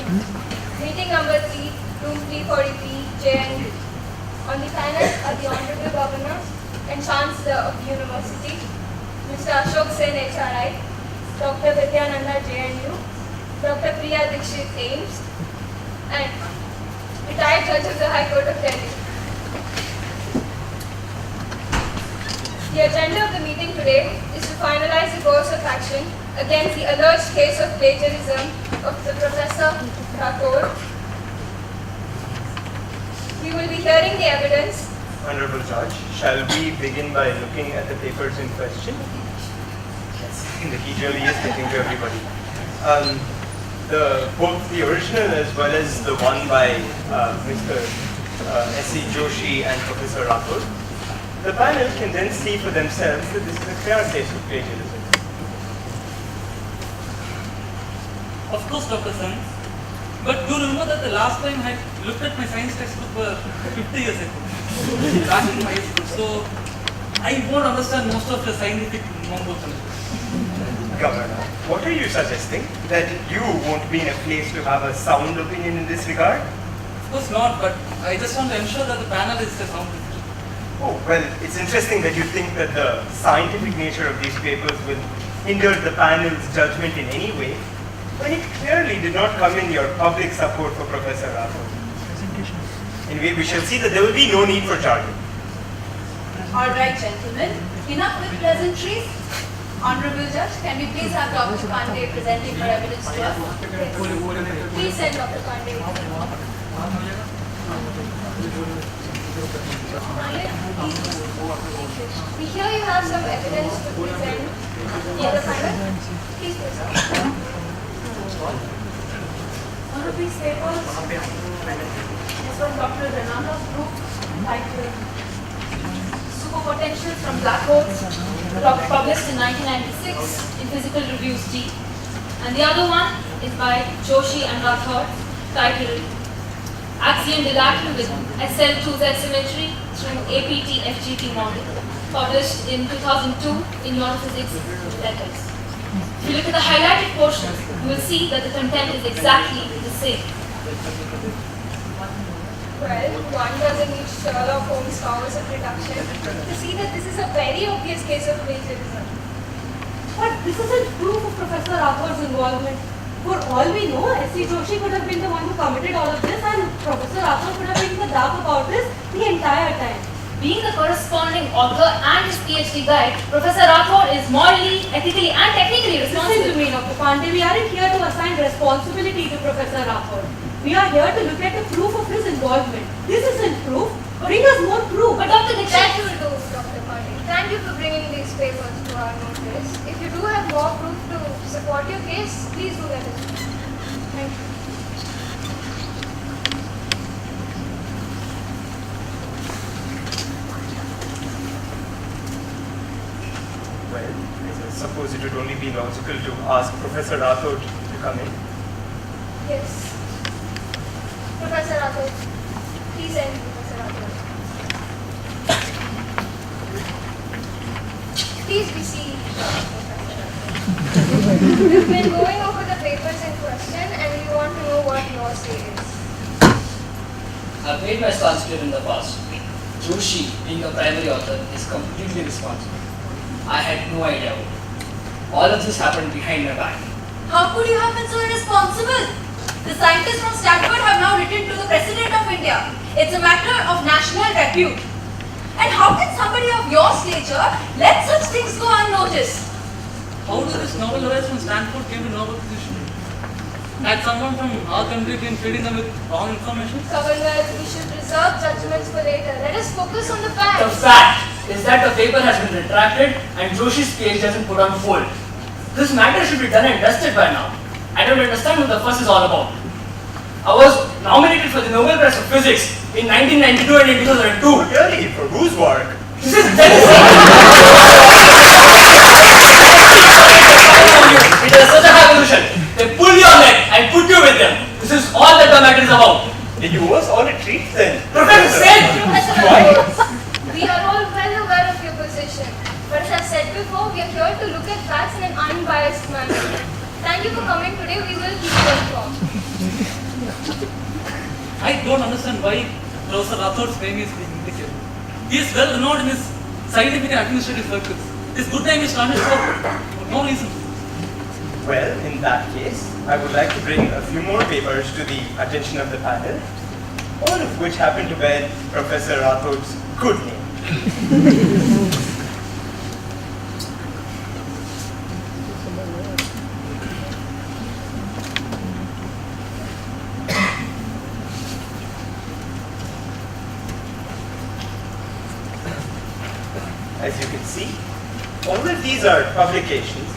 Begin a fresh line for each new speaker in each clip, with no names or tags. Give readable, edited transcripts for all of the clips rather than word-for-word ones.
Meeting number 3, room 340P, JNU. On the panel are the Honorable Governor and Chancellor of the University, Mr. Ashok Sen, HRI, Dr. Vidyananda, JNU, Dr. Priya Dikshit, AIMS, and retired Judge of the High Court of Delhi. The agenda of the meeting today is to finalize the course of action against the alleged case of plagiarism of the Professor Rathod. We will be hearing the evidence.
Honorable Judge, shall we begin by looking at the papers in question? Yes, it really is getting to everybody. Both the original as well as the one by Mr. S.C. Joshi and Professor Rathod. The panel can then see for themselves that this is a clear case of plagiarism.
Of course, Dr. Sen. But do remember that the last time I looked at my science textbook was 50 years ago. Back in my school. So I won't understand most of the scientific mumbo jumbo.
Governor, what are you suggesting? That you won't be in a place to have a sound opinion in this regard?
Of course not, but I just want to ensure that the panel is a sound decision.
Oh, well, it's interesting that you think that the scientific nature of these papers will hinder the panel's judgment in any way, when it clearly did not come in your public support for Professor Rathod. Anyway, we shall see that there will be no need for jargon.
All right, gentlemen, enough with pleasantries. Honorable Judge, can we please have Dr. Pandey presenting her evidence to us?
Please send Dr. Pandey. We hear you have some evidence to present. The other panel, please present.
One of these papers is from Dr. Renana's book titled Superpotentials from Black Holes, published in 1996 in Physical Reviews D. And the other one is by Joshi and Rathod, titled Axiom Dilaton with SL2Z Symmetry through APT FGT Model, published in 2002 in Neurophysics Letters. If you look at the highlighted portion, you will see that the content is exactly the same.
Well, one doesn't need Sherlock Holmes' powers of reduction to see that this is a very obvious case of plagiarism.
But this isn't proof of Professor Rathod's involvement. For all we know, S.C. Joshi could have been the one who committed all of this, and Professor Rathod could have been in the dark about this the entire time.
Being the corresponding author and his PhD guide, Professor Rathod is morally, ethically and technically responsible.
Listen to me, Dr. Pandey, we aren't here to assign responsibility to Professor Rathod. We are here to look at the proof of his involvement. This isn't proof. Bring us more proof.
But Dr. Dikshit,
That will do, Dr. Pandey. Thank you for bringing these papers to our notice. If you do have more proof to support your case, please do let us know. Thank you.
Well, I suppose it would only be logical to ask Professor Rathod to come in.
Yes. Professor Rathod, please end Professor Rathod. Please be seated, Professor Rathod. We've been going over the papers in question and we want to know what your say is.
I've made my stance clear in the past. Joshi, being a primary author, is completely responsible. I had no idea. All of this happened behind my back.
how could you have been so irresponsible? The scientists from Stanford have now written to the President of India. It's a matter of national repute. And how can somebody of your stature let such things go unnoticed?
How did this novel arise from Stanford came to know about this issue? Had someone from our country been feeding them with wrong information?
Governor, we should reserve judgments for later. Let us focus on the
The
facts.
fact is that the paper has been retracted and Joshi's PhD has been put on hold. This matter should be done and dusted by now. I don't understand what the fuss is all about. I was nominated for the Nobel Prize of Physics in 1992 and in 2002.
Really? For whose work?
This is jealousy! It is such a high position. They pull your neck and put you with them. This is all that the matter is about.
Did you owe us all a treat then?
Professor said!
Professor Rathod, we are all well aware of your position. But as I said before, we are here to look at facts in an unbiased manner. Thank you for coming today. We will keep you informed.
I don't understand why Professor Rathor's name is being indicated. He is well renowned in his scientific and administrative circles. His good name is tarnished for no reason.
Well, in that case, I would like to bring a few more papers to the attention of the panel, all of which happen to bear Professor Rathor's good name. As you can see, all of these are publications,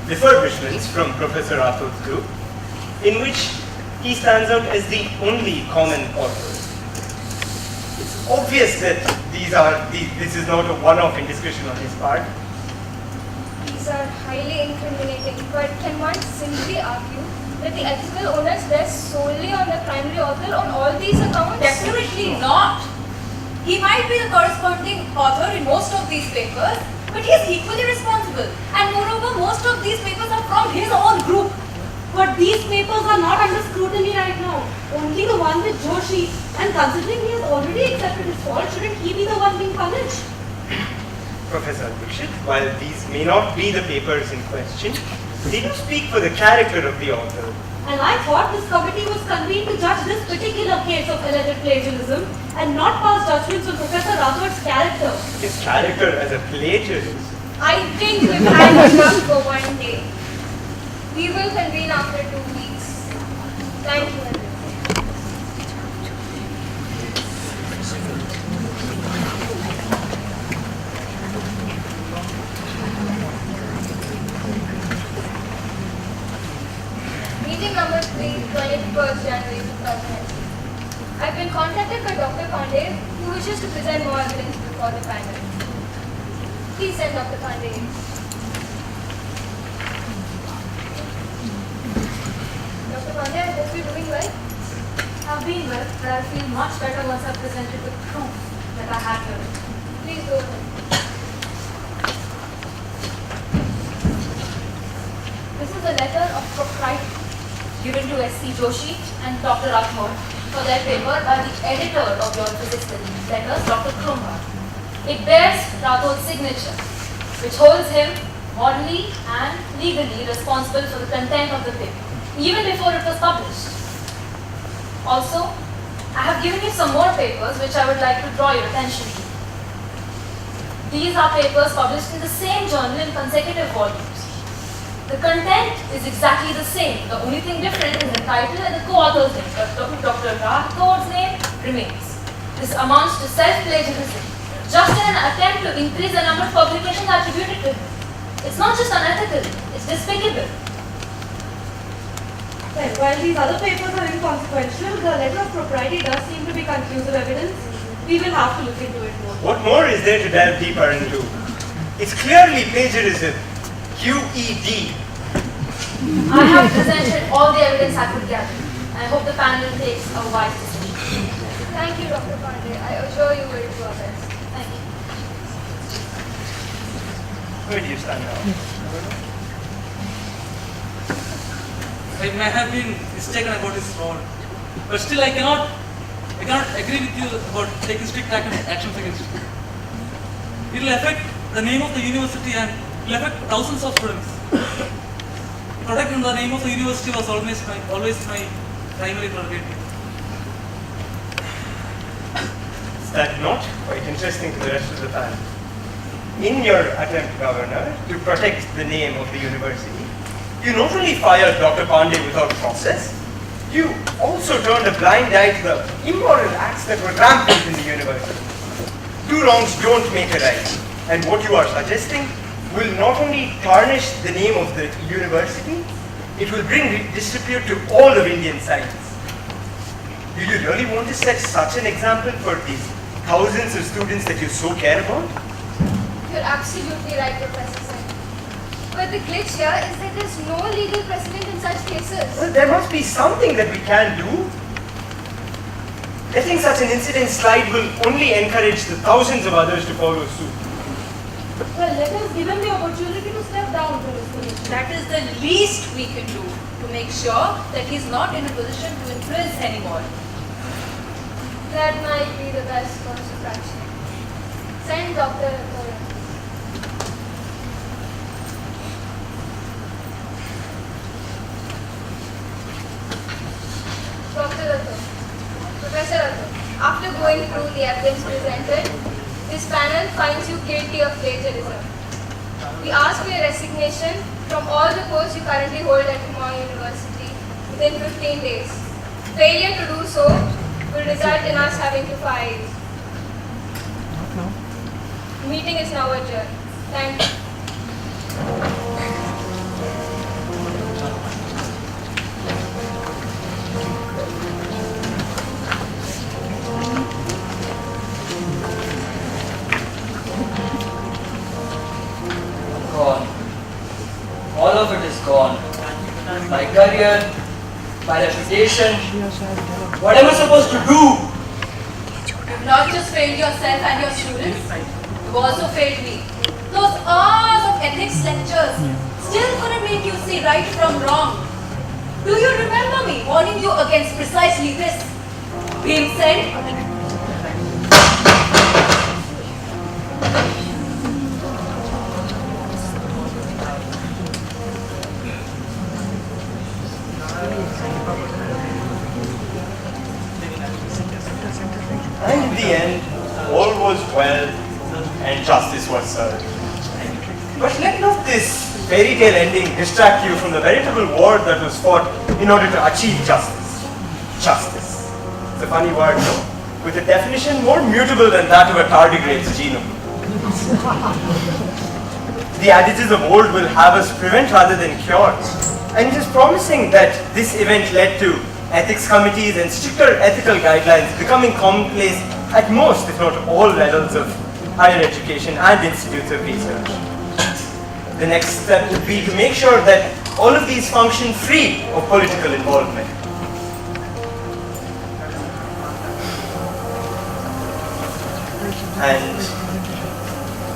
refurbishments from Professor Rathor's group, in which he stands out as the only common author. It's obvious that this is not a one-off indiscretion on his part.
These are highly incriminating, but can one simply argue that the ethical owners rest solely on the primary author on all these accounts?
Definitely not. He might be the corresponding author in most of these papers, but he is equally responsible. And moreover, most of these papers are from his own group.
But these papers are not under scrutiny right now. Only the one with Joshi. And considering he has already accepted his fault, shouldn't he be the one being punished?
Professor Dixit, while these may not be the papers in question, they do speak for the character of the author.
And I thought this committee was convened to judge this particular case of alleged plagiarism and not pass judgments on Professor Rathor's character.
His character as a plagiarist.
I think we've had enough for one day. We will convene after 2 weeks. Thank you, everyone. Meeting number 3, 21st January 2019. I've been contacted by Dr. Pandey, who wishes to present more evidence before the panel. Please send Dr. Pandey. Dr. Pandey, I hope you're doing well.
I've been well, but I feel much better once I've presented the proof that I had here.
Please go ahead.
This is a letter of propriety given to S.C. Joshi and Dr. Rathod for their paper by the editor of your physics letters, Dr. Krumar. It bears Rathod's signature, which holds him morally and legally responsible for the content of the paper, even before it was published. Also, I have given you some more papers which I would like to draw your attention to. These are papers published in the same journal in consecutive volumes. The content is exactly the same. The only thing different is the title and the co-author's name, but Dr. Rathod's name remains. This amounts to self-plagiarism, just in an attempt to increase the number of publications attributed to him. It's not just unethical, it's despicable.
Well, while these other papers are inconsequential, the letter of propriety does seem to be conclusive evidence. We will have to look into it more.
What more is there to delve deeper into? It's clearly plagiarism. QED.
I have presented all the evidence I could gather. I hope the panel takes a wise decision.
Thank you, Dr. Pandey. I assure you we'll do our best.
Thank you.
Where do you stand now?
I may have been mistaken about his role, but still I cannot agree with you about taking strict actions against it. It will affect the name of the university and it will affect thousands of students. Protecting the name of the university was always my primary prerogative.
Is that not quite interesting to the rest of the panel? In your attempt, Governor, to protect the name of the university, you not only fired Dr. Pandey without process, you also turned a blind eye to the immoral acts that were rampant in the university. Two wrongs don't make a right, and what you are suggesting will not only tarnish the name of the university, it will bring disrepute to all of Indian science. Do you really want to set such an example for these thousands of students that you so care about?
You're absolutely right, Professor Sen. But the glitch here is that there's no legal precedent in such cases.
Well, there must be something that we can do. Letting such an incident slide will only encourage the thousands of others to follow suit.
Well, let us give him the opportunity to step down from his position.
That is the least we can do to make sure that he's not in a position to influence anymore.
That might be the best course of action. Send Dr. Rathore. Dr. Rathore, Professor Rathore, after going through the evidence presented, this panel finds you guilty of plagiarism. We ask for your resignation from all the posts you currently hold at Humayun University within 15 days. Failure to do so will result in us having to fire you. The meeting is now adjourned. Thank you.
Gone. All of it is gone. My career, my reputation. What am I supposed to do?
You've not just failed yourself and your students, you've also failed me. Those hours of ethics lectures still couldn't make you see right from wrong. Do you remember me warning you against precisely this? Being sent?
And in the end, all was well and justice was served. But let not this fairy tale ending distract you from the veritable war that was fought in order to achieve justice. Justice. It's a funny word, no? With a definition more mutable than that of a tardigrade's genome. The adages of old will have us prevent rather than cure. And it is promising that this event led to ethics committees and stricter ethical guidelines becoming commonplace at most, if not all, levels of higher education and institutes of research. The next step would be to make sure that all of these function free of political involvement. And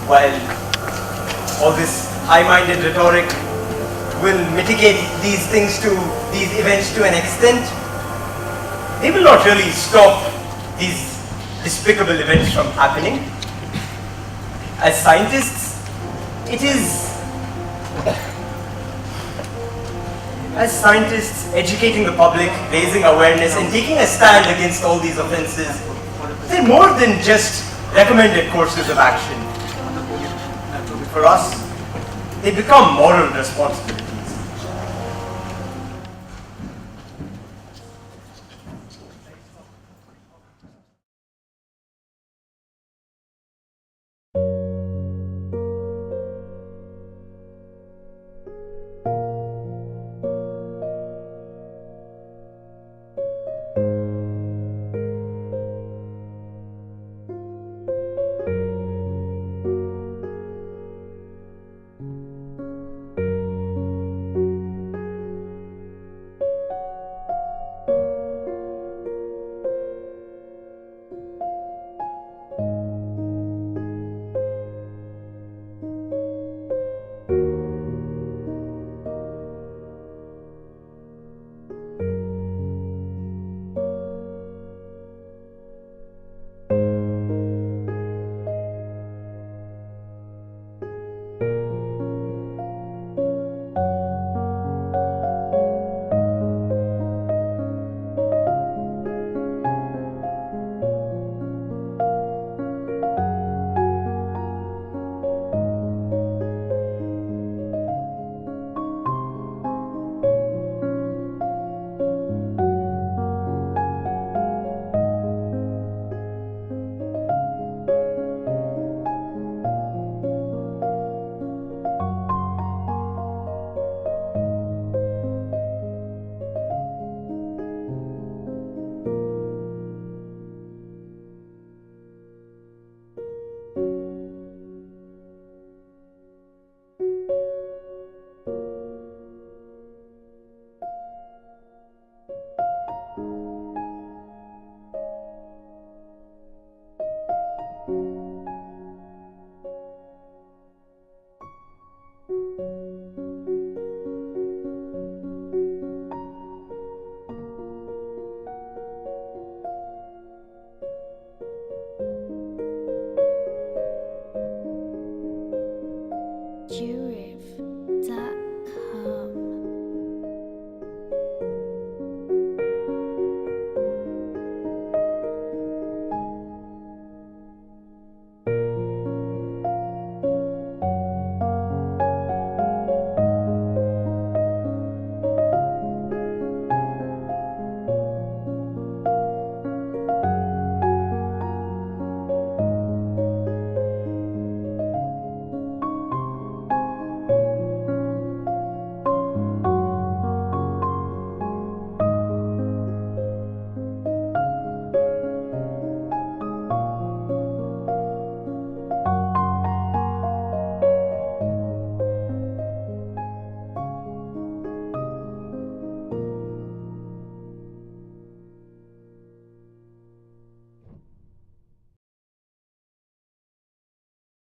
while all this high-minded rhetoric will mitigate these things to these events to an extent, they will not really stop these despicable events from happening. As scientists, educating the public, raising awareness, and taking a stand against all these offenses, they're more than just recommended courses of action. For us, they become moral responsibilities.